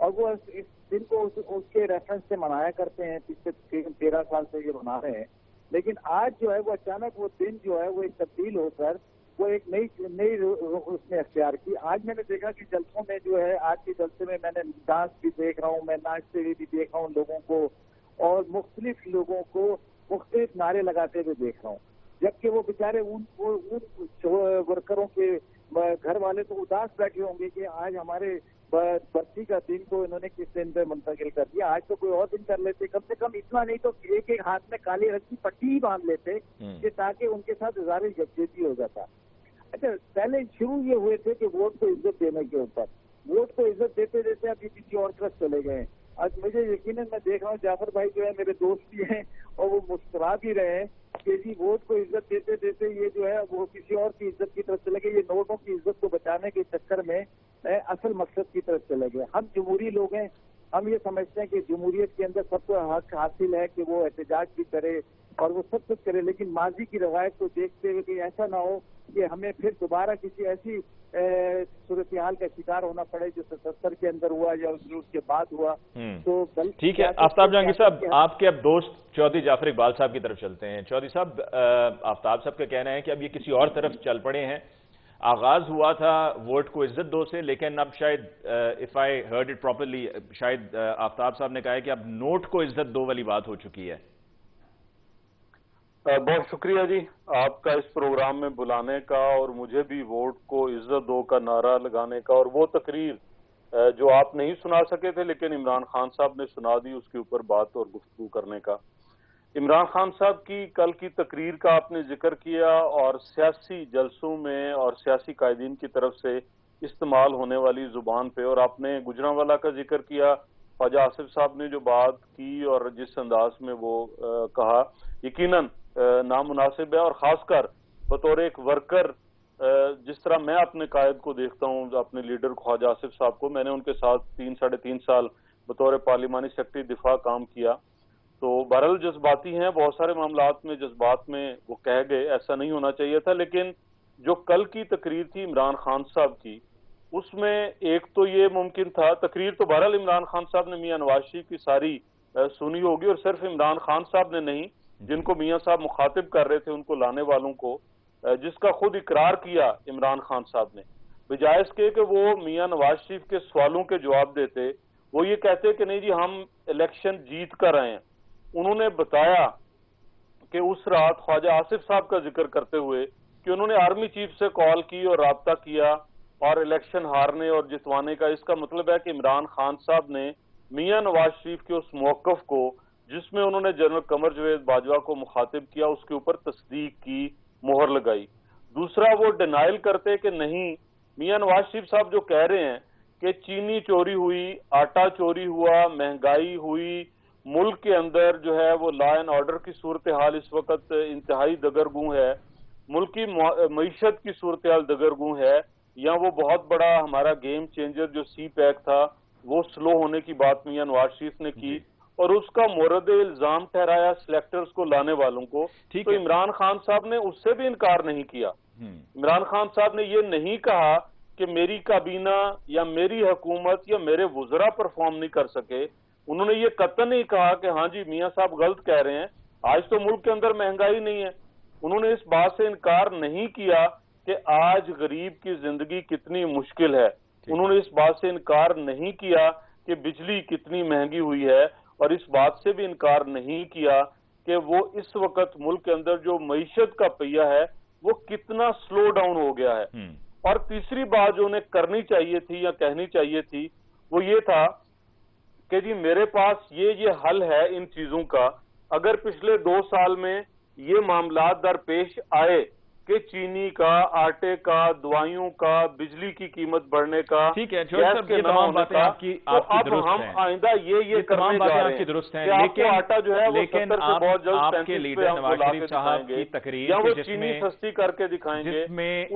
اور وہ اس دن کو اس کے ریفرنس سے منایا کرتے ہیں. پچھلے 13 سال سے یہ منا رہے ہیں. لیکن آج جو ہے وہ اچانک وہ دن جو ہے وہ ایک تبدیل ہو کر وہ ایک نئی اس نے اختیار کی. آج میں نے دیکھا کہ جلسوں میں جو ہے آج کے جلسے میں نے ڈانس بھی دیکھ رہا ہوں, میں ناچتے ہوئے بھی دیکھ رہا ہوں لوگوں کو, اور مختلف لوگوں کو مختلف نعرے لگاتے ہوئے دیکھ رہا ہوں. جبکہ وہ بیچارے ان ورکروں کے گھر والے تو اداس بیٹھے ہوں گے کہ آج ہمارے برسی کا دن کو انہوں نے کس دن پہ منتقل کر دیا. آج تو کوئی اور دن کر لیتے, کم سے کم اتنا نہیں تو ایک ایک ہاتھ میں کالے رنگ کی پٹی ہی باندھ لیتے کہ تاکہ ان کے ساتھ اظہار یکجہتی ہو جاتا. اچھا, پہلے شروع یہ ہوئے تھے کہ ووٹ کو عزت دینے کے اوپر, ووٹ کو عزت دیتے دیتے ابھی کسی اور طرف چلے گئے ہیں. آج مجھے یقیناً میں دیکھ رہا ہوں جعفر بھائی جو ہے میرے دوست بھی ہیں اور وہ مسکرا بھی رہے ہیں کہ جی ووٹ کو عزت دیتے دیتے یہ جو ہے وہ کسی اور کی عزت کی طرف چلے گئے. یہ نوٹوں کی عزت کو بچانے کے چکر میں اصل مقصد کی طرف چلے گئے. ہم جمہوری لوگ ہیں, ہم یہ سمجھتے ہیں کہ جمہوریت کے اندر سب کو حق حاصل ہے کہ وہ احتجاج بھی کرے اور وہ سب کچھ کرے, لیکن ماضی کی روایت کو دیکھتے ہوئے کہ ایسا نہ ہو کہ ہمیں پھر دوبارہ کسی ایسی صورتحال کا شکار ہونا پڑے جو 77 کے اندر ہوا یا اس کے بعد ہوا. تو ٹھیک ہے آفتاب جہانگیر صاحب, آپ کے اب دوست چودھری جعفر اقبال صاحب کی طرف چلتے ہیں. چودھری صاحب, آفتاب صاحب کا کہنا ہے کہ اب یہ کسی اور طرف چل پڑے ہیں. آغاز ہوا تھا ووٹ کو عزت دو سے, لیکن اب شاید if I heard it properly شاید آفتاب صاحب نے کہا ہے کہ اب نوٹ کو عزت دو والی بات ہو چکی ہے. بہت شکریہ جی آپ کا اس پروگرام میں بلانے کا اور مجھے بھی ووٹ کو عزت دو کا نعرہ لگانے کا, اور وہ تقریر جو آپ نہیں سنا سکے تھے لیکن عمران خان صاحب نے سنا دی اس کے اوپر بات اور گفتگو کرنے کا. عمران خان صاحب کی کل کی تقریر کا آپ نے ذکر کیا اور سیاسی جلسوں میں اور سیاسی قائدین کی طرف سے استعمال ہونے والی زبان پہ, اور آپ نے گجرانوالہ کا ذکر کیا, خواجہ آصف صاحب نے جو بات کی اور جس انداز میں وہ کہا یقیناً نامناسب ہے. اور خاص کر بطور ایک ورکر جس طرح میں اپنے قائد کو دیکھتا ہوں, اپنے لیڈر خواجہ آصف صاحب کو, میں نے ان کے ساتھ 3-3.5 سال بطور پارلیمانی سیکرٹری دفاع کام کیا, تو بہرحال جذباتی ہیں, بہت سارے معاملات میں جذبات میں وہ کہہ گئے, ایسا نہیں ہونا چاہیے تھا. لیکن جو کل کی تقریر تھی عمران خان صاحب کی, اس میں ایک تو یہ ممکن تھا, تقریر تو بہرحال عمران خان صاحب نے میاں نواز شریف کی ساری سنی ہوگی, اور صرف عمران خان صاحب نے نہیں, جن کو میاں صاحب مخاطب کر رہے تھے ان کو لانے والوں کو, جس کا خود اقرار کیا عمران خان صاحب نے, بجائے اس کے کہ وہ میاں نواز شریف کے سوالوں کے جواب دیتے, وہ یہ کہتے کہ نہیں جی ہم الیکشن جیت کر آئے ہیں. انہوں نے بتایا کہ اس رات خواجہ آصف صاحب کا ذکر کرتے ہوئے کہ انہوں نے آرمی چیف سے کال کی اور رابطہ کیا اور الیکشن ہارنے اور جتوانے کا, اس کا مطلب ہے کہ عمران خان صاحب نے میاں نواز شریف کے اس موقف کو جس میں انہوں نے جنرل قمر جاوید باجوہ کو مخاطب کیا اس کے اوپر تصدیق کی مہر لگائی. دوسرا وہ ڈینائل کرتے کہ نہیں, میاں نواز شریف صاحب جو کہہ رہے ہیں کہ چینی چوری ہوئی, آٹا چوری ہوا, مہنگائی ہوئی, ملک کے اندر جو ہے وہ لا اینڈ آرڈر کی صورتحال اس وقت انتہائی دگرگوں ہے, ملک کی معیشت کی صورتحال دگرگوں ہے, یا وہ بہت بڑا ہمارا گیم چینجر جو سی پیک تھا وہ سلو ہونے کی بات میاں نواز شریف نے کی, اور اس کا مورد الزام ٹھہرایا سلیکٹرز کو لانے والوں کو. تو عمران خان صاحب نے اس سے بھی انکار نہیں کیا. عمران خان صاحب نے یہ نہیں کہا کہ میری کابینہ یا میری حکومت یا میرے وزراء پرفارم نہیں کر سکے. انہوں نے یہ قطعاً نہیں کہا کہ ہاں جی میاں صاحب غلط کہہ رہے ہیں, آج تو ملک کے اندر مہنگائی نہیں ہے. انہوں نے اس بات سے انکار نہیں کیا کہ آج غریب کی زندگی کتنی مشکل ہے. انہوں نے اس بات سے انکار نہیں کیا کہ بجلی کتنی مہنگی ہوئی ہے, اور اس بات سے بھی انکار نہیں کیا کہ وہ اس وقت ملک کے اندر جو معیشت کا پہیہ ہے وہ کتنا سلو ڈاؤن ہو گیا ہے. اور تیسری بات جو انہیں کرنی چاہیے تھی یا کہنی چاہیے تھی وہ یہ تھا کہ جی میرے پاس یہ حل ہے ان چیزوں کا. اگر پچھلے 2 سال میں یہ معاملات درپیش آئے کہ چینی کا, آٹے کا, دوائیوں کا, بجلی کی قیمت بڑھنے کا, ٹھیک ہے صاحب, یہ تمام باتیں آپ کی درست ہیں, ہم آئندہ یہ تمام باتیں آپ کی درست ہیں, لیکن آپ کے لیڈر نواز شریف صاحب کی تقریر وہ چینی سستی کر کے دکھائیں گے, جس میں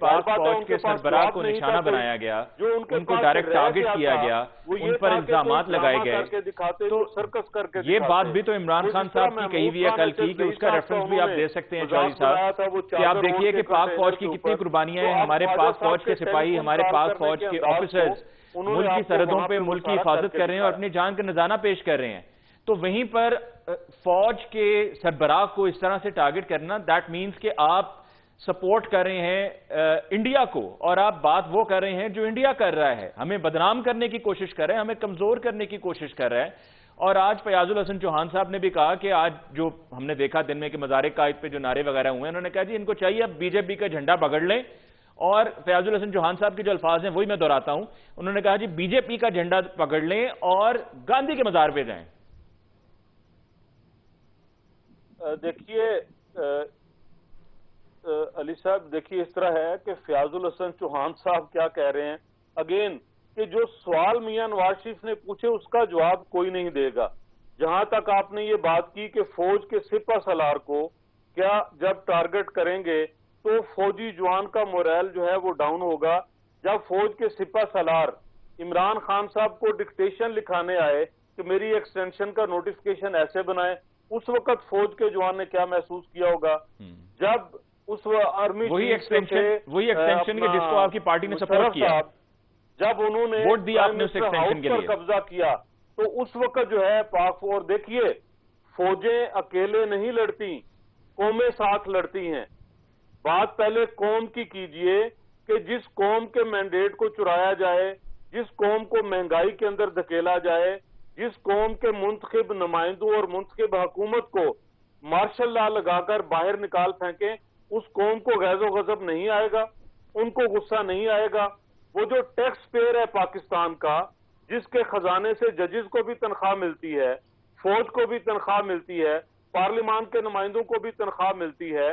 پاک فوج کے سربراہ کو نشانہ بنایا گیا, ان کو ڈائریکٹ ٹارگٹ کیا گیا, ان پر الزامات لگائے گئے, تو یہ بات بھی تو عمران خان صاحب کی کہی ہوئی ہے کل کی, کہ اس کا ریفرنس بھی آپ دے سکتے ہیں چودھری صاحب, کہ آپ دیکھیے کہ پاک فوج کی کتنی قربانیاں ہیں, ہمارے پاک فوج کے سپاہی, ہمارے پاک فوج کے آفیسرز ملک کی سرحدوں پہ ملک کی حفاظت کر رہے ہیں اور اپنی جان کا نذرانہ پیش کر رہے ہیں. تو وہیں پر فوج کے سربراہ کو اس طرح سے ٹارگٹ کرنا, دیٹ مینز کہ آپ سپورٹ کر رہے ہیں انڈیا کو, اور آپ بات وہ کر رہے ہیں جو انڈیا کر رہا ہے, ہمیں بدنام کرنے کی کوشش کر رہے ہیں, ہمیں کمزور کرنے کی کوشش کر رہا ہے. اور آج فیاض الحسن چوہان صاحب نے بھی کہا کہ آج جو ہم نے دیکھا دن میں کہ مزار قائد پہ جو نعرے وغیرہ ہوئے ہیں, انہوں نے کہا جی ان کو چاہیے اب بی جے پی کا جھنڈا پکڑ لیں. اور فیاض الحسن چوہان صاحب کے جو الفاظ ہیں وہی میں دہراتا ہوں, انہوں نے کہا جی بی جے پی کا جھنڈا پکڑ لیں اور گاندھی کے مزار پہ جائیں. دیکھیے علی صاحب, دیکھیے اس طرح ہے کہ فیاض الحسن چوہان صاحب کیا کہہ رہے ہیں, اگین کہ جو سوال میاں نواز شریف نے پوچھے اس کا جواب کوئی نہیں دے گا. جہاں تک آپ نے یہ بات کی کہ فوج کے سپہ سالار کو کیا جب ٹارگٹ کریں گے تو فوجی جوان کا موریل جو ہے وہ ڈاؤن ہوگا. جب فوج کے سپہ سالار عمران خان صاحب کو ڈکٹیشن لکھانے آئے کہ میری ایکسٹینشن کا نوٹیفکیشن ایسے بنائے, اس وقت فوج کے جوان نے کیا محسوس کیا ہوگا؟ جب اس آرمی وہی ایکسٹینشن کے جس کو آپ کی پارٹی نے سپورٹ کیا, جب انہوں نے ووٹ دیا آپ نے اس ایکسٹینشن کے لیے, قبضہ کیا, تو اس وقت جو ہے پاک فوج, دیکھیے فوجیں اکیلے نہیں لڑتی, قومیں ساتھ لڑتی ہیں. بات پہلے قوم کی کیجئے کہ جس قوم کے مینڈیٹ کو چرایا جائے, جس قوم کو مہنگائی کے اندر دھکیلا جائے, جس قوم کے منتخب نمائندوں اور منتخب حکومت کو مارشل لا لگا کر باہر نکال پھینکیں, اس قوم کو غیظ و غضب نہیں آئے گا, ان کو غصہ نہیں آئے گا. وہ جو ٹیکس پیئر ہے پاکستان کا, جس کے خزانے سے ججز کو بھی تنخواہ ملتی ہے, فوج کو بھی تنخواہ ملتی ہے, پارلیمان کے نمائندوں کو بھی تنخواہ ملتی ہے,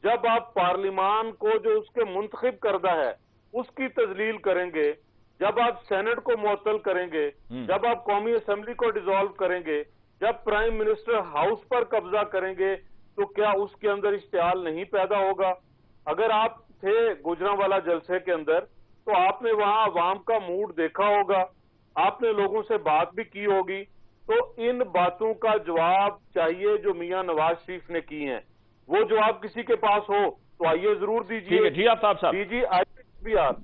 جب آپ پارلیمان کو جو اس کے منتخب کردہ ہے اس کی تذلیل کریں گے, جب آپ سینٹ کو معطل کریں گے, جب آپ قومی اسمبلی کو ڈیزالو کریں گے, جب پرائم منسٹر ہاؤس پر قبضہ کریں گے, تو کیا اس کے اندر اشتعال نہیں پیدا ہوگا؟ اگر آپ تھے گوجرانوالا جلسے کے اندر تو آپ نے وہاں عوام کا موڈ دیکھا ہوگا, آپ نے لوگوں سے بات بھی کی ہوگی. تو ان باتوں کا جواب چاہیے جو میاں نواز شریف نے کی ہیں, وہ جواب کسی کے پاس ہو تو آئیے ضرور دیجیے. جی آفتاب صاحب. جی آئیے بھی آپ.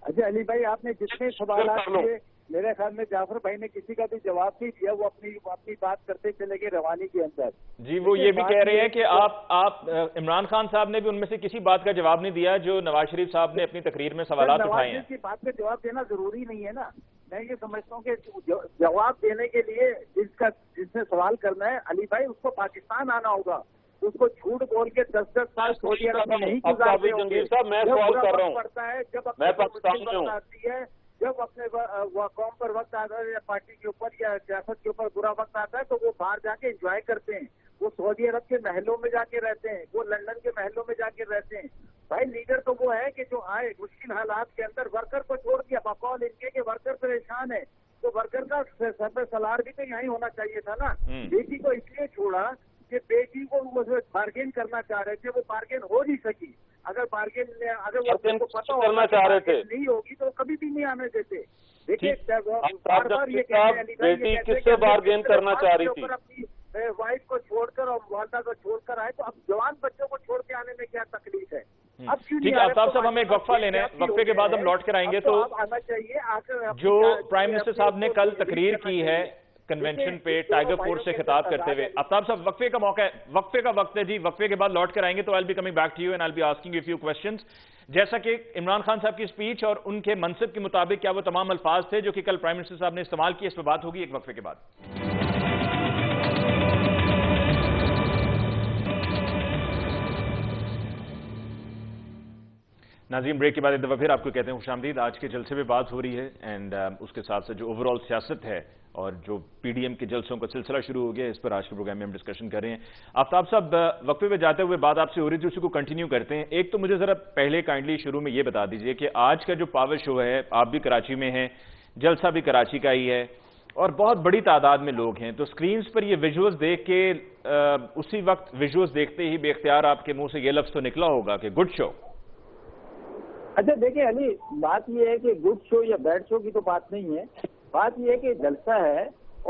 اچھا علی بھائی, آپ نے جتنے سوالات کیے میرے خیال میں جعفر بھائی نے کسی کا بھی جواب نہیں دیا, وہ اپنی بات کرتے چلے گئے روانی کے اندر. جی وہ یہ بھی کہہ رہے ہیں کہ آپ عمران خان صاحب نے بھی ان میں سے کسی بات کا جواب نہیں دیا جو نواز شریف صاحب نے اپنی تقریر میں سوالات اٹھائے ہیں. نواز شریف کی بات کا جواب دینا ضروری نہیں ہے نا. میں یہ سمجھتا ہوں کہ جواب دینے کے لیے جس نے سوال کرنا ہے علی بھائی, اس کو پاکستان آنا ہوگا, اس کو جھوٹ بول کے 10 سال سعودی عرب میں نہیں گزارتے ہوں گے. میں سوال کر رہا ہوں, پڑتا ہے جب میں پاکستان میں ہوں, آتی ہے, جب اپنے قوم پر وقت آتا ہے یا پارٹی کے اوپر یا سیاست کے اوپر برا وقت آتا ہے تو وہ باہر جا کے انجوائے کرتے ہیں. وہ سعودی عرب کے محلوں میں جا کے رہتے ہیں, وہ لندن کے محلوں میں جا کے رہتے ہیں. بھائی لیڈر تو وہ ہے کہ جو آئے مشکل حالات کے اندر, ورکر کو چھوڑ دیا بقول ان کے کہ ورکر پریشان ہے, تو ورکر کا سر سالار بھی تو یہی ہونا چاہیے تھا نا. بیٹی کو اس لیے چھوڑا کہ بیٹی کو وہ بارگین کرنا چاہ رہے تھے, وہ بارگین ہو نہیں سکی. اگر بارگین اگر وہ کو پتا کرنا چاہ رہے تھے نہیں ہوگی تو کبھی بھی نہیں آنے دیتے. دیکھیے بار بار یہ بیٹی کس سے بارگین کرنا چاہ رہی تھی؟ اپنی وائف کو چھوڑ کر اور والدہ کو چھوڑ کر آئے, تو اب جوان بچوں کو چھوڑ کے آنے میں کیا تکلیف ہے؟ ٹھیک ہے آفتاب صاحب, ہمیں ایک وقفہ لینا ہے, وقفے کے بعد ہم لوٹ کر آئیں گے. تو آنا چاہیے جو پرائم منسٹر صاحب نے کل تقریر کی ہے کنونشن پہ ٹائیگر فورس سے خطاب کرتے ہوئے, آفتاب صاحب وقفے کا موقع ہے, وقفے کا وقت ہے جی, وقفے کے بعد لوٹ کر آئیں گے. تو I'll be coming back to you and I'll be asking you a few questions. جیسا کہ عمران خان صاحب کی سپیچ اور ان کے منصب کے مطابق کیا وہ تمام الفاظ تھے جو کہ کل پرائم منسٹر صاحب نے استعمال کیے, اس پہ بات ہوگی ایک وقفے کے بعد. ناظرین بریک کے بعد ایک دفعہ پھر آپ کو کہتے ہیں خوش آمدید. آج کے جلسے پہ بات ہو رہی ہے اینڈ اس کے ساتھ ساتھ جو اوور آل سیاست ہے اور جو پی ڈی ایم کے جلسوں کا سلسلہ شروع ہو گیا, اس پر آج کے پروگرام میں ہم ڈسکشن کر رہے ہیں. آفتاب صاحب وقفے پہ جاتے ہوئے بات آپ سے ہو رہی تھی, اسی کو کنٹینیو کرتے ہیں. ایک تو مجھے ذرا پہلے کائنڈلی شروع میں یہ بتا دیجئے کہ آج کا جو پاور شو ہے, آپ بھی کراچی میں ہیں, جلسہ بھی کراچی کا ہی ہے اور بہت بڑی تعداد میں لوگ ہیں, تو سکرینز پر یہ ویژولز دیکھ کے اسی وقت ویژولز دیکھتے ہی بے اختیار آپ کے منہ سے یہ لفظ تو نکلا ہوگا کہ گڈ شو. اچھا دیکھیں علی, بات یہ ہے کہ گڈ شو یا بیڈ شو کی تو بات نہیں ہے. بات یہ ہے کہ جلسہ ہے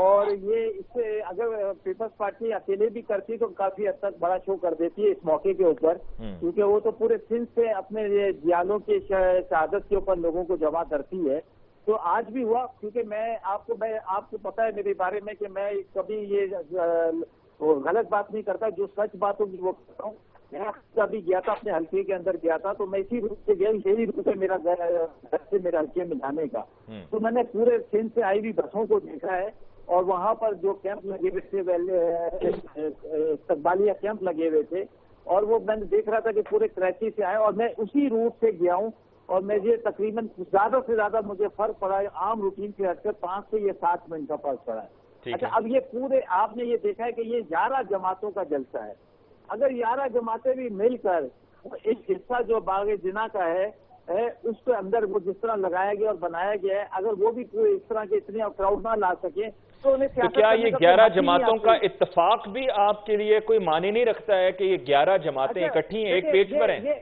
اور یہ اس سے اگر پیپلز پارٹی اکیلے بھی کرتی تو کافی حد تک بڑا شو کر دیتی ہے اس موقع کے اوپر، کیونکہ وہ تو پورے سندھ سے اپنے جیالوں کی شہادت کے اوپر لوگوں کو جمع کرتی ہے۔ تو آج بھی ہوا، کیونکہ میں آپ کو پتا ہے میرے بارے میں کہ میں کبھی یہ غلط بات نہیں کرتا، جو سچ بات ہوگی وہ کرتا ہوں۔ میں ابھی گیا تھا، اپنے حلقے کے اندر گیا تھا، تو میں اسی روٹ سے گیا، یہی روٹ ہے میرا گھر سے میرے حلقے میں جانے کا۔ تو میں نے پورے سندھ سے آئی ہوئی بسوں کو دیکھا ہے، اور وہاں پر جو کیمپ لگے ہوئے تھے، استقبالیہ کیمپ لگے ہوئے تھے، اور وہ میں نے دیکھ رہا تھا کہ پورے کراچی سے آئے، اور میں اسی روٹ سے گیا ہوں، اور مجھے تقریباً زیادہ سے زیادہ مجھے فرق پڑا ہے، عام روٹین سے ہٹ کر 5 سے 7 منٹ کا فرق پڑا ہے۔ اچھا، اب یہ پورے آپ نے یہ دیکھا ہے کہ یہ 11 جماعتوں کا جلسہ ہے۔ اگر 11 جماعتیں بھی مل کر ایک حصہ جو باغ جنا کا ہے اس کے اندر وہ جس طرح لگایا گیا اور بنایا گیا ہے، اگر وہ بھی پورے اس طرح کے اتنے کراؤڈ نہ لا سکیں تو انہیں کیا یہ 11 جماعتوں کا اتفاق بھی آپ کے لیے کوئی معنی نہیں رکھتا ہے کہ یہ 11 جماعتیں اکٹھی ہیں، ایک پیج پر ہیں؟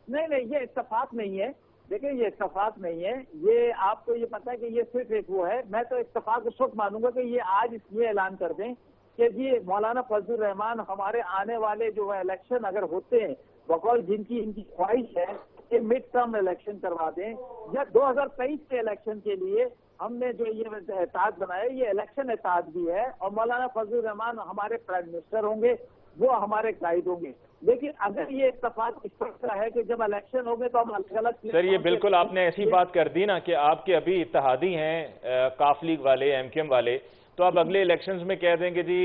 نہیں، یہ اتفاق نہیں ہے۔ دیکھیں، یہ اتفاق نہیں ہے، یہ آپ کو یہ پتا ہے کہ یہ صرف ایک وہ ہے۔ میں تو اتفاق اس وقت مانوں گا کہ یہ آج یہ اعلان کر دیں کہ جی مولانا فضل الرحمان ہمارے آنے والے جو الیکشن اگر ہوتے ہیں بقول جن کی ان کی خواہش ہے کہ مڈ ٹرم الیکشن کروا دیں، یا 2023 کے الیکشن کے لیے ہم نے جو یہ اتحاد بنایا، یہ الیکشن اتحاد بھی ہے، اور مولانا فضل الرحمان ہمارے پرائم منسٹر ہوں گے، وہ ہمارے قائد ہوں گے۔ لیکن اگر یہ اتفاق اس طرح کا ہے کہ جب الیکشن ہو گئے تو ہم الگ الگ... سر، یہ بالکل آپ نے ایسی بات کر دی نا کہ آپ کے ابھی اتحادی ہیں کاف لیگ والے، ایم کیو ایم والے، تو آپ اگلے الیکشنز میں کہہ دیں کہ جی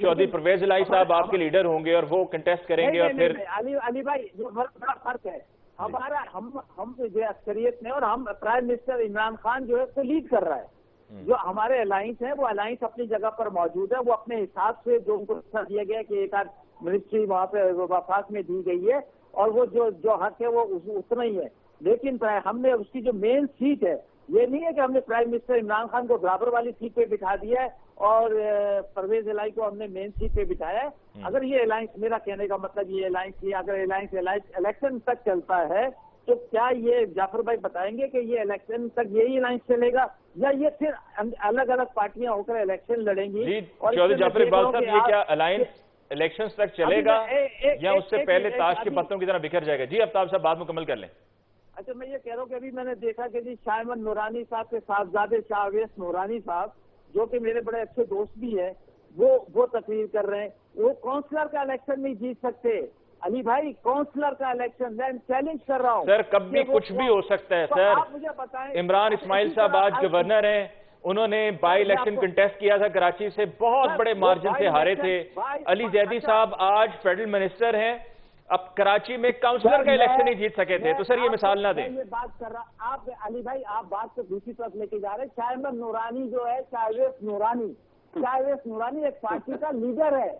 چودھری پرویز الہی صاحب آپ کے لیڈر ہوں گے اور وہ کنٹیسٹ کریں گے، اور پھر... علی بھائی، بڑا فرق ہے ہمارا، ہم جو اکثریت میں، اور ہم پرائم منسٹر عمران خان جو ہے اس کو لیڈ کر رہا ہے۔ جو ہمارے الائنس ہیں وہ الائنس اپنی جگہ پر موجود ہے، وہ اپنے حساب سے جو ان کو حصہ دیا گیا کہ ایک آدھ منسٹری وہاں پہ وفاق میں دی گئی ہے، اور وہ جو حق ہے وہ اتنا ہی ہے۔ لیکن ہم نے اس کی جو مین سیٹ ہے، یہ نہیں ہے کہ ہم نے پرائم منسٹر عمران خان کو برابر والی سیٹ پہ بٹھا دیا ہے اور پرویز الہی کو ہم نے مین سیٹ پہ بٹھایا ہے۔ اگر یہ الائنس، میرا کہنے کا مطلب یہ الائنس، اگر الائنس الیکشن تک چلتا ہے تو کیا یہ جعفر بھائی بتائیں گے کہ یہ الیکشن تک یہی الائنس چلے گا، یا یہ پھر الگ الگ پارٹیاں ہو کر الیکشن لڑیں گی؟ جی چودھری جعفر اقبال صاحب، یہ کیا الائنس الیکشنز تک چلے گا یا اس سے پہلے تاش کے پتوں کی طرح بکھر جائے گا؟ جی آفتاب صاحب بات مکمل کر لیں۔ اچھا، میں یہ کہہ رہا ہوں کہ ابھی میں نے دیکھا کہ جی شاہ احمد نورانی صاحب کے صاحبزادے شاہ اویس نورانی صاحب، جو کہ میرے بڑے اچھے دوست بھی ہیں، وہ تقریر کر رہے ہیں۔ وہ کونسلر کا الیکشن نہیں جیت سکتے علی بھائی، کونسلر کا الیکشن میں چیلنج کر رہا ہوں سر، کب بھی کچھ بھی ہو سکتا ہے سر۔ عمران اسماعیل صاحب آج گورنر ہیں، انہوں نے بائی الیکشن کنٹیسٹ کیا تھا کراچی سے، بہت بڑے مارجن سے ہارے تھے۔ علی زیدی صاحب آج فیڈرل منسٹر ہیں، اب کراچی میں کاؤنسلر کا الیکشن نہیں جیت سکے تھے، تو سر یہ مثال نہ دیں۔ یہ بات کر رہا آپ علی بھائی، آپ بات کو دوسری طرف لے کے جا رہے ہیں۔ شاہ احمد نورانی جو ہے، شاہ اویس نورانی ایک پارٹی کا لیڈر ہے،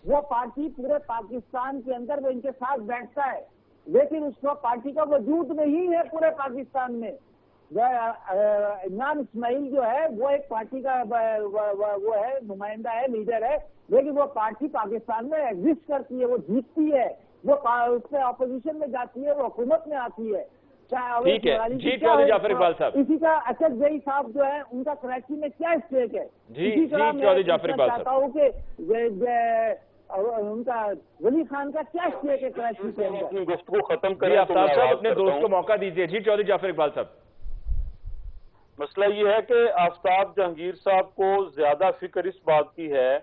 وہ پارٹی پورے پاکستان کے اندر وہ ان کے ساتھ بیٹھتا ہے، لیکن اس کو پارٹی کا وجود نہیں ہے پورے پاکستان میں۔ عمران اسماعیل جو ہے وہ ایک پارٹی کا وہ ہے، نمائندہ ہے، لیڈر ہے، لیکن وہ پارٹی پاکستان میں ایگزسٹ کرتی ہے، وہ جیتتی ہے، وہ اس میں اپوزیشن میں جاتی ہے، وہ حکومت میں آتی ہے۔ ٹھیک ہے جی چودھری جعفر اقبال صاحب، اسی کا اسد زئی صاحب جو ہے، ان کا کراچی میں کیا اسٹیک ہے؟ جی چودھری جعفر اقبال صاحب، چاہتا ہوں کہ ان کا ولی خان کا کیا اسٹیک ہے کراچی کے اندر؟ گفتگو ختم کریں۔ آفتاب صاحب اپنے دوست کو موقع دیجیے۔ جی چودھری جعفر اقبال صاحب، مسئلہ یہ ہے کہ آفتاب جہانگیر صاحب کو زیادہ فکر اس بات کی ہے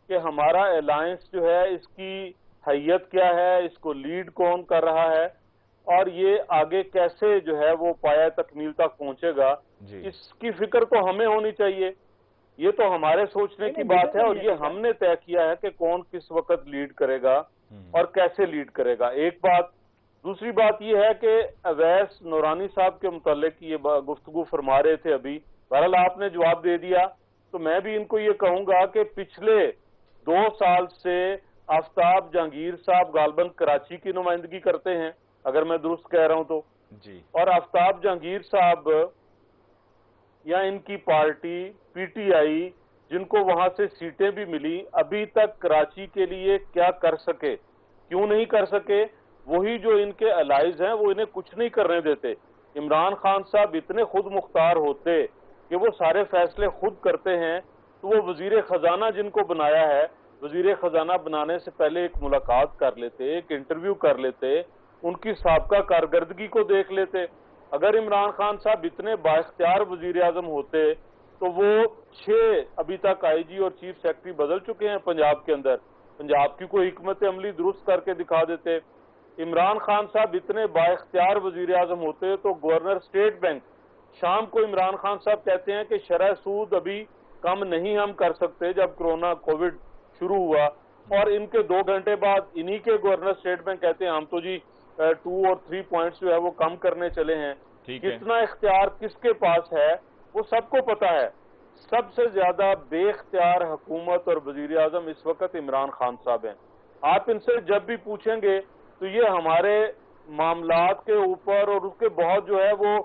کہ ہمارا الائنس جو ہے اس کی حیت کیا ہے، اس کو لیڈ کون کر رہا ہے، اور یہ آگے کیسے جو ہے وہ پایہ تکمیل تک پہنچے گا، اس کی فکر تو ہمیں ہونی چاہیے۔ یہ تو ہمارے سوچنے کی بات ہے، اور یہ ہم نے طے کیا ہے کہ کون کس وقت لیڈ کرے گا اور کیسے لیڈ کرے گا، ایک بات۔ دوسری بات یہ ہے کہ اویس نورانی صاحب کے متعلق یہ گفتگو فرما رہے تھے ابھی، بہرحال آپ نے جواب دے دیا، تو میں بھی ان کو یہ کہوں گا کہ پچھلے 2 سال سے آفتاب جہانگیر صاحب غالباً کراچی کی نمائندگی کرتے ہیں، اگر میں درست کہہ رہا ہوں تو جی، اور آفتاب جہانگیر صاحب یا ان کی پارٹی پی ٹی آئی، جن کو وہاں سے سیٹیں بھی ملی، ابھی تک کراچی کے لیے کیا کر سکے، کیوں نہیں کر سکے؟ وہی جو ان کے الائز ہیں وہ انہیں کچھ نہیں کرنے دیتے۔ عمران خان صاحب اتنے خود مختار ہوتے کہ وہ سارے فیصلے خود کرتے ہیں تو وہ وزیر خزانہ جن کو بنایا ہے، وزیر خزانہ بنانے سے پہلے ایک ملاقات کر لیتے، ایک انٹرویو کر لیتے، ان کی سابقہ کارکردگی کو دیکھ لیتے۔ اگر عمران خان صاحب اتنے بااختیار وزیر اعظم ہوتے تو وہ 6 ابھی تک آئی جی اور چیف سیکرٹری بدل چکے ہیں پنجاب کے اندر، پنجاب کی کوئی حکمت عملی درست کر کے دکھا دیتے۔ عمران خان صاحب اتنے بااختیار وزیر اعظم ہوتے تو گورنر اسٹیٹ بینک شام کو عمران خان صاحب کہتے ہیں کہ شرح سود ابھی کم نہیں ہم کر سکتے جب کرونا کووڈ شروع ہوا، اور ان کے 2 گھنٹے بعد انہی کے گورنر اسٹیٹ بینک کہتے ہیں ہم تو جی 2 اور 3 پوائنٹس جو ہے وہ کم کرنے چلے ہیں۔ کتنا اختیار کس کے پاس ہے وہ سب کو پتا ہے۔ سب سے زیادہ بے اختیار حکومت اور وزیر اعظم اس وقت عمران خان صاحب ہیں۔ آپ ان سے جب بھی پوچھیں گے تو یہ ہمارے معاملات کے اوپر اور اس کے بہت جو ہے وہ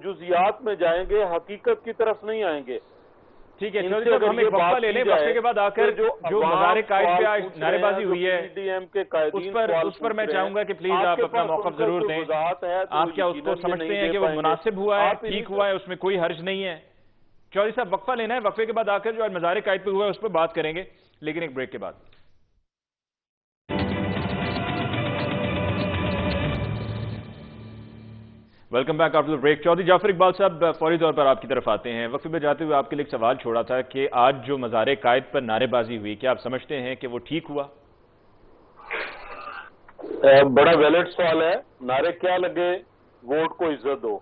جزیات میں جائیں گے، حقیقت کی طرف نہیں آئیں گے۔ ٹھیک ہے چودھری صاحب، ہم ایک وقفہ لے لیں، وقفے کے بعد آ کر جو مزار قائد پہ آج نعرے بازی ہوئی ہے اس پر میں چاہوں گا کہ پلیز آپ اپنا موقف ضرور دیں۔ آپ کیا اس کو سمجھتے ہیں کہ وہ مناسب ہوا ہے، ٹھیک ہوا ہے، اس میں کوئی حرج نہیں ہے؟ چودھری صاحب وقفہ لینا ہے، وقفے کے بعد آ کر جو آج مزار قائد پہ ہوا ہے اس پہ بات کریں گے، لیکن ایک بریک کے بعد۔ Welcome back after break. Chaudhry Jafar Iqbal sahab فوری طور پر آپ کی طرف آتے ہیں۔ وقفے پہ جاتے ہوئے آپ کے لیے ایک سوال چھوڑا تھا کہ آج جو مزار قائد پر نعرے بازی ہوئی، کیا آپ سمجھتے ہیں کہ وہ ٹھیک ہوا؟ بڑا ویلڈ سوال ہے۔ نعرے کیا لگے؟ ووٹ کو عزت دو،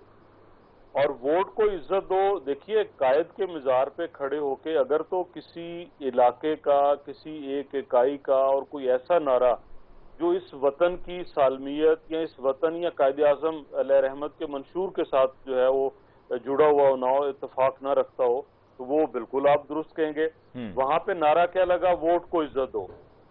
اور ووٹ کو عزت دو۔ دیکھیے قائد کے مزار پہ کھڑے ہو کے اگر تو کسی علاقے کا، کسی ایک اکائی کا اور کوئی ایسا نعرہ جو اس وطن کی سالمیت یا اس وطن یا قائد اعظم علیہ رحمت کے منشور کے ساتھ جو ہے وہ جڑا ہوا ہو، نہ ہو، اتفاق نہ رکھتا ہو، تو وہ بالکل آپ درست کہیں گے۔ وہاں پہ نعرہ کیا لگا؟ ووٹ کو عزت دو۔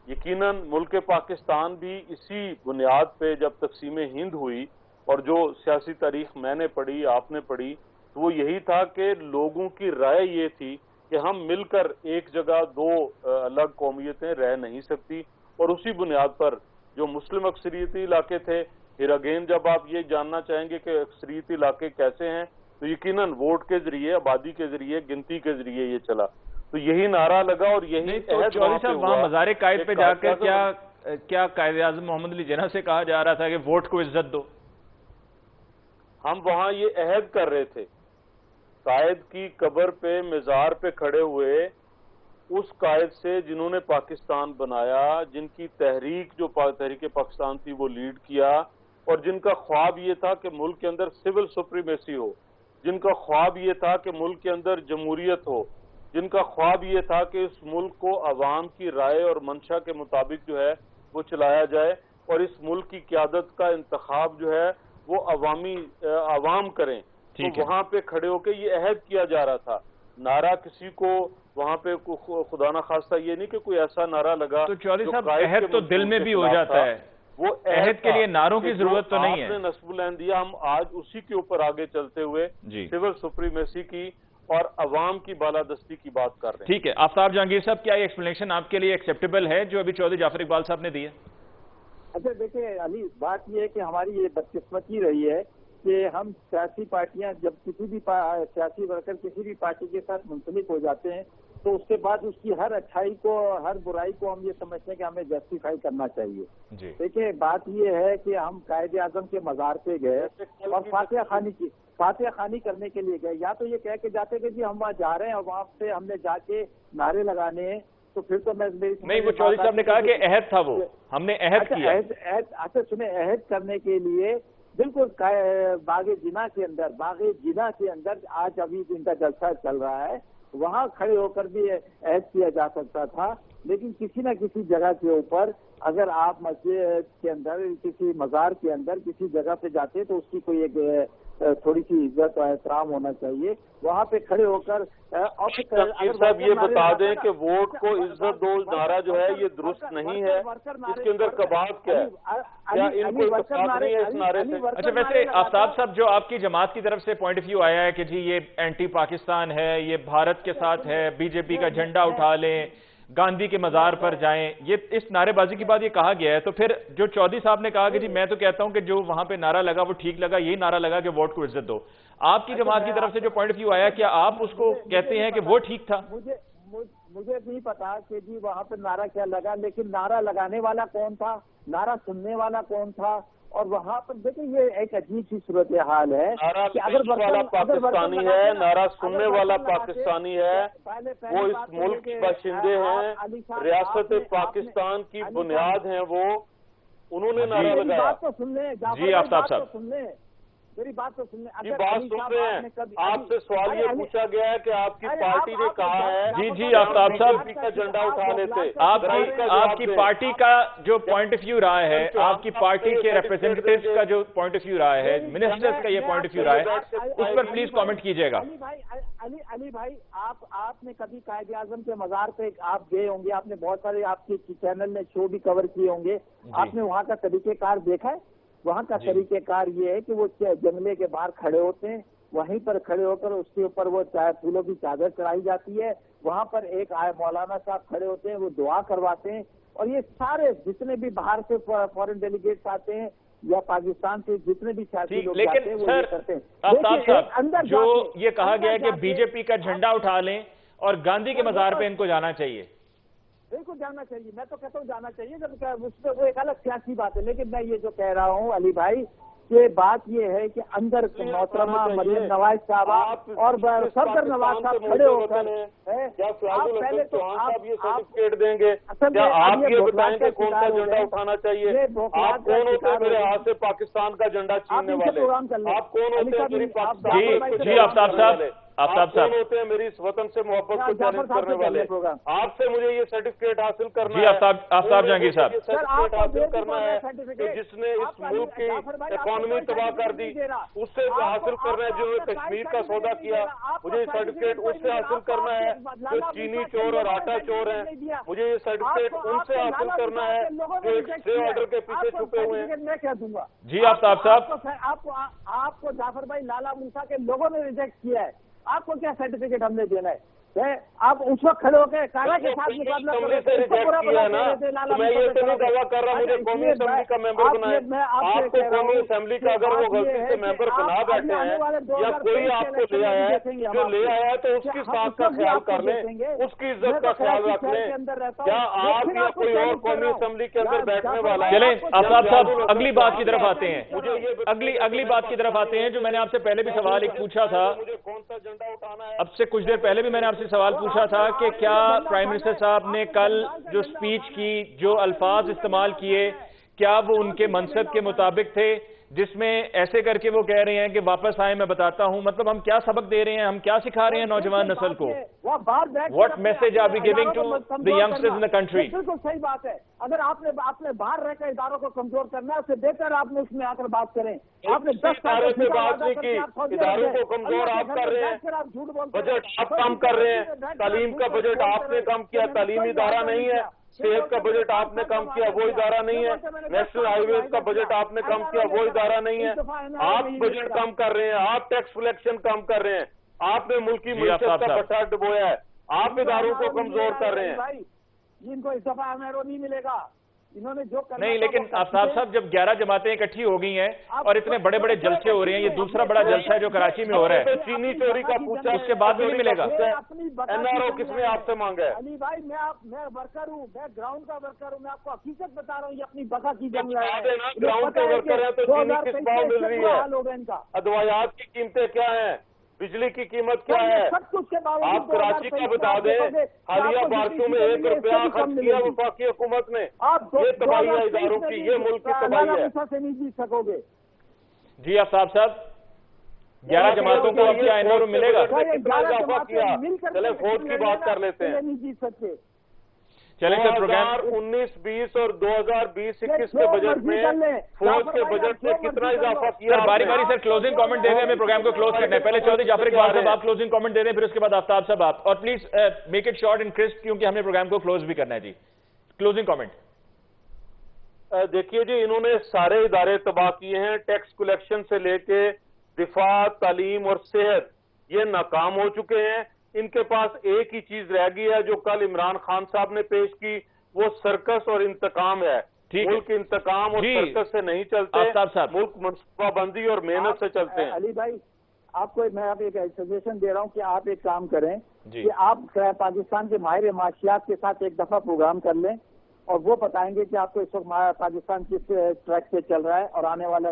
یقیناً ملک پاکستان بھی اسی بنیاد پہ جب تقسیم ہند ہوئی اور جو سیاسی تاریخ میں نے پڑھی، آپ نے پڑھی، تو وہ یہی تھا کہ لوگوں کی رائے یہ تھی کہ ہم مل کر ایک جگہ 2 الگ قومیتیں رہ نہیں سکتی، اور اسی بنیاد پر جو مسلم اکثریتی علاقے تھے، پھر اگین جب آپ یہ جاننا چاہیں گے کہ اکثریتی علاقے کیسے ہیں، تو یقیناً ووٹ کے ذریعے، آبادی کے ذریعے، گنتی کے ذریعے یہ چلا، تو یہی نعرہ لگا اور یہی چودھری صاحب وہاں مزار قائد پہ جا کر کیا قائد اعظم محمد علی جناح سے کہا جا رہا تھا کہ ووٹ کو عزت دو؟ ہم وہاں یہ عہد کر رہے تھے، قائد کی قبر پہ، مزار پہ کھڑے ہوئے اس قائد سے جنہوں نے پاکستان بنایا، جن کی تحریک جو تحریک پاکستان تھی وہ لیڈ کیا، اور جن کا خواب یہ تھا کہ ملک کے اندر سول سپریمیسی ہو، جن کا خواب یہ تھا کہ ملک کے اندر جمہوریت ہو، جن کا خواب یہ تھا کہ اس ملک کو عوام کی رائے اور منشا کے مطابق جو ہے وہ چلایا جائے، اور اس ملک کی قیادت کا انتخاب جو ہے وہ عوام کریں، تو وہاں پہ کھڑے ہو کے یہ عہد کیا جا رہا تھا۔ نعرہ کسی کو وہاں پہ خدا نہ خواستہ یہ نہیں کہ کوئی ایسا نعرہ لگا تو چودھری صاحب عہد تو دل میں بھی ہو جاتا ہے، وہ عہد کے لیے نعروں کی ضرورت تو نہیں ہے۔ آپ نے نصب العین دیا، ہم آج اسی کے اوپر آگے چلتے ہوئے سول سپریمیسی کی اور عوام کی بالادستی کی بات کر رہے ہیں۔ ٹھیک ہے آفتاب جہانگیر صاحب، کیا یہ ایکسپلینیشن آپ کے لیے ایکسیپٹیبل ہے جو ابھی چودھری جعفر اقبال صاحب نے دی ہے؟ اچھا دیکھیں علی، بات یہ ہے کہ ہماری یہ بدقسمتی رہی ہے کہ ہم سیاسی پارٹیاں جب کسی بھی سیاسی ورکر کسی بھی پارٹی کے ساتھ منسلک ہو جاتے ہیں تو اس کے بعد اس کی ہر اچھائی کو، ہر برائی کو ہم یہ سمجھتے ہیں کہ ہمیں جسٹیفائی کرنا چاہیے۔ دیکھیں بات یہ ہے کہ ہم قائد اعظم کے مزار پہ گئے اور فاتحہ خوانی کرنے کے لیے گئے، یا تو یہ کہہ کے جاتے کہ جی ہم وہاں جا رہے ہیں اور وہاں سے ہم نے جا کے نعرے لگانے ہیں، تو پھر تو نہیں، وہ چودھری صاحب نے کہا کہ عہد تھا، وہ ہم نے عہد کیا۔ اچھا سنیں، عہد کرنے کے لیے بالکل باغ جناح کے اندر آج ابھی ان کا جلسہ چل رہا ہے، وہاں کھڑے ہو کر بھی عہد کیا جا سکتا تھا، لیکن کسی نہ کسی جگہ کے اوپر اگر آپ مسجد کے اندر، کسی مزار کے اندر کسی جگہ پہ جاتے تو اس کی کوئی ایک تھوڑی سی عزت اور احترام ہونا چاہیے، وہاں پہ کھڑے ہو کر۔ صاحب یہ بتا دیں کہ ووٹ کو عزت دو نعرہ جو ہے یہ درست نہیں ہے، اس کے اندر کباب کیا ہے؟ اچھا ویسے آفتاب صاحب، جو آپ کی جماعت کی طرف سے پوائنٹ آف ویو آیا ہے کہ جی یہ اینٹی پاکستان ہے، یہ بھارت کے ساتھ ہے، بی جے پی کا جھنڈا اٹھا لیں، گاندھی کے مزار پر جائیں، یہ اس نعرے بازی کی بات یہ کہا گیا ہے، تو پھر جو چودھری صاحب نے کہا کہ جی میں تو کہتا ہوں کہ جو وہاں پہ نعرہ لگا وہ ٹھیک لگا، یہی نعرہ لگا کہ ووٹ کو عزت دو، آپ کی جماعت کی طرف سے جو پوائنٹ آف ویو آیا، کیا آپ اس کو کہتے ہیں کہ وہ ٹھیک تھا؟ مجھے نہیں پتا کہ جی وہاں پہ نعرہ کیا لگا، لیکن نعرہ لگانے والا کون تھا، نعرہ سننے والا کون تھا، اور وہاں پر دیکھیں یہ ایک عجیب سی صورتحال ہے کہ اگر پاکستانی ہے، نعرہ سننے والا پاکستانی ہے، وہ اس ملک کے باشندے ہیں، ریاست پاکستان کی بنیاد ہیں، وہ انہوں نے نعرہ لگایا۔ بات تو سن لیں جی آفتاب صاحب، میری بات تو سن لیں، بات سن رہے ہیں، آپ سے سوال یہ پوچھا گیا ہے کہ آپ کی پارٹی نے کہا ہے جی آفتاب صاحب کا جھنڈا اٹھا لیتے، آپ کی پارٹی کا جو پوائنٹ آف ویو رہا ہے، آپ کی پارٹی کے ریپرزینٹیٹیوز کا جو پوائنٹ آف ویو رہا ہے، منسٹرز کا یہ پوائنٹ آف ویو رہا ہے، اس پر پلیز کامنٹ کیجئے گا۔ علی بھائی آپ نے کبھی قائد اعظم کے مزار پہ آپ گئے ہوں گے، آپ نے بہت سارے آپ کے چینل نے شو بھی کور کیے ہوں گے، آپ نے وہاں کا طریقہ کار دیکھا ہے؟ وہاں کا طریقہ کار یہ ہے کہ وہ جنگلے کے باہر کھڑے ہوتے ہیں، وہیں پر کھڑے ہو کر اس کے اوپر وہ پھولوں کی چادر چڑھائی جاتی ہے، وہاں پر ایک مولانا صاحب کھڑے ہوتے ہیں، وہ دعا کرواتے ہیں، اور یہ سارے جتنے بھی باہر سے فورن ڈیلیگیٹس آتے ہیں یا پاکستان سے جتنے بھی سیاسی لوگ جاتے ہیں وہ یہ کرتے ہیں۔ آفتاب صاحب، جو یہ کہا گیا کہ بی جے پی کا جھنڈا اٹھا لیں اور گاندھی کے مزار پہ ان کو جانا چاہیے، بالکل جانا چاہیے، میں تو کہتا ہوں جانا چاہیے، جب اس پہ وہ ایک الگ سیاسی بات ہے، لیکن میں یہ جو کہہ رہا ہوں علی بھائی کہ بات یہ ہے کہ اندر محترمہ مریم نواز صاحبہ اور صدر نواز صاحب کھڑے ہو کر پہلے تو آپ یہ سرٹیفکیٹ دیں گے، کیا آپ یہ بتائیں کہ کون سا جھنڈا اٹھانا چاہیے؟ آپ کون ہوتے ہیں میرے ہاتھ سے پاکستان کا جھنڈا چھیننے والے؟ آپ کون ہوتے ہیں میری پاکستان؟ جی آفتاب صاحب، آپ کون ہوتے ہیں میری اس وطن سے محبت کو چیلنج کرنے والے؟ آپ سے مجھے یہ سرٹیفکیٹ حاصل کرنا ہے۔ جی آفتاب جہانگیر صاحب، سرٹیفکیٹ حاصل کرنا ہے کہ جس نے اس ملک کی اکانومی تباہ کر دی، اس سے حاصل کرنا ہے جنہوں نے کشمیر کا سودا کیا، مجھے یہ سرٹیفکیٹ اس سے حاصل کرنا ہے جو چینی چور اور آٹا چور ہیں، مجھے یہ سرٹیفکیٹ ان سے حاصل کرنا ہے جو ایک اسٹے آرڈر کے پیچھے چھپے ہوئے ہیں۔ میں کیا دوں گا؟ جی آفتاب صاحب، آپ کو جعفر بھائی لالا موسیٰ کے لوگوں نے ریجیکٹ کیا ہے، آپ کو کیا سرٹیفکیٹ ہم نے دینا ہے؟ آپ اس وقت کھڑے ہو کے کاغذ کے ساتھ مقابلہ میں یہ تو نہیں دعویٰ کر رہا مجھے قومی اسمبلی کا ممبر بنائے، آپ کو قومی اسمبلی کا اگر وہ غلطی سے ممبر بنا بیٹھے ہیں یا کوئی آپ کو لے آیا ہے، جو لے آیا ہے تو اس کی ساتھ کا خیال کر لیں، اس کی عزت کا خیال رکھ لیں۔ کیا آپ یا کوئی اور قومی اسمبلی کے اندر بیٹھنے والا ہے؟ چلیں آفتاب صاحب، اگلی بات کی طرف آتے ہیں، اگلی بات کی طرف آتے ہیں جو میں نے آپ سے پہلے بھی سوال ایک پوچھا تھا، مجھے کون سا جھنڈا اٹھانا ہے؟ اب سے کچھ دیر پہلے بھی میں نے آپ سے سوال پوچھا تھا کہ کیا پرائم منسٹر صاحب نے کل جو سپیچ کی، جو الفاظ استعمال کیے، کیا وہ ان کے منصب کے مطابق تھے، جس میں ایسے کر کے وہ کہہ رہے ہیں کہ واپس آئیں میں بتاتا ہوں، مطلب ہم کیا سبق دے رہے ہیں، ہم کیا سکھا رہے ہیں نوجوان نسل کو؟ What message are we giving to the youngsters in the country? بالکل صحیح بات ہے، اگر آپ نے باہر رہ کر اداروں کو کمزور کرنا ہے، اس سے بہتر آپ نے اس میں آ کر بات کریں۔ آپ نے 10 سال سے بات نہیں کی، اداروں کو کمزور آپ کر رہے ہیں، بجٹ آپ کم کر رہے ہیں، تعلیم کا بجٹ آپ نے کم کیا، تعلیمی ادارہ نہیں ہے، صحت کا بجٹ آپ نے کم کیا، وہ ادارہ نہیں ہے، نیشنل ہائی ویز کا بجٹ آپ نے کم کیا، وہ ادارہ نہیں ہے، آپ بجٹ کم کر رہے ہیں، آپ ٹیکس کلیکشن کم کر رہے ہیں، آپ نے ملکی معیشت کا بٹا ڈبویا ہے، آپ اداروں کو کمزور کر رہے ہیں۔ ان کو اس دفعہ امیرو نہیں ملے گا، انہوں نے جو نہیں، لیکن آفتاب صاحب جب 11 جماعتیں اکٹھی ہو گئی ہیں اور اتنے بڑے بڑے جلسے ہو رہے ہیں، یہ دوسرا بڑا جلسہ ہے جو کراچی میں ہو رہا ہے، چینی چوری کا پوچھا، اس کے بعد بھی نہیں ملے گا۔ این آر او کس نے آپ سے مانگا ہے؟ علی بھائی میں ورکر ہوں، میں گراؤنڈ کا ورکر ہوں، میں آپ کو حقیقت بتا رہا ہوں، یہ اپنی بقا کی جنگ ہے۔ گراؤنڈ کے ورکر ہیں تو چینی کس بھاؤ مل رہی ہے؟ ادویات کی قیمتیں کیا ہیں؟ بجلی کی قیمت کیا ہے؟ آپ کراچی کا بتا دیں، حالیہ بارشوں میں 1 روپیہ خرچ کیا وفاقی حکومت نے، یہ تباہی ہے اداروں کی، یہ ملک کی تباہی ہے۔ سے نہیں جیت سکو گے۔ جی آفتاب صاحب، 11 جماعتوں کو اب کیا انور ملے گا؟ کتنا اضافہ کیا؟ چلے فوج کی بات کر لیتے ہیں۔ نہیں جیت سکتے۔ چلیں سر، پروگرام 2019-20 اور 2020-21 کے بجٹ میں فوج کے بجٹ میں کتنا اضافہ کیا؟ سر باری باری سر کلوزنگ کامنٹ دے دیں، ہمیں پروگرام کو کلوز کرنا ہے۔ پہلے چودھری جعفر اقبال صاحب آپ کلوزنگ کامنٹ دے دیں، پھر اس کے بعد آفتاب صاحب آپ، اور please make it short and crisp کیونکہ ہمیں پروگرام کو کلوز بھی کرنا ہے۔ جی کلوزنگ کامنٹ۔ دیکھیے جی، انہوں نے سارے ادارے تباہ کیے ہیں، ٹیکس کلیکشن سے لے کے دفاع، تعلیم اور صحت، یہ ناکام ہو چکے ہیں۔ ان کے پاس ایک ہی چیز رہ گئی ہے جو کل عمران خان صاحب نے پیش کی، وہ سرکس اور انتقام ہے۔ ملک انتقام اور سرکس سے نہیں چلتے، ملک منصوبہ بندی اور محنت سے چلتے ہیں۔ علی بھائی آپ کو میں ایک سجیشن دے رہا ہوں کہ آپ ایک کام کریں کہ آپ پاکستان کے ماہر معاشیات کے ساتھ ایک دفعہ پروگرام کر لیں اور وہ بتائیں گے کہ آپ کو اس وقت پاکستان کس ٹریک پہ چل رہا ہے اور آنے والا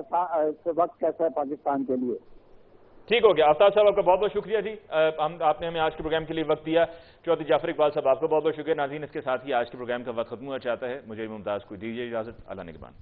وقت کیسا ہے پاکستان کے لیے۔ ٹھیک ہو گیا آفتاب صاحب، آپ کا بہت بہت شکریہ جی، آپ نے ہمیں آج کے پروگرام کے لیے وقت دیا۔ چودھری جعفر اقبال صاحب آپ کا بہت بہت شکریہ۔ ناظرین اس کے ساتھ ہی آج کے پروگرام کا وقت ختم ہوا چاہتا ہے، مجھے ممتاز کو دیجیے اجازت، اللہ نگہبان۔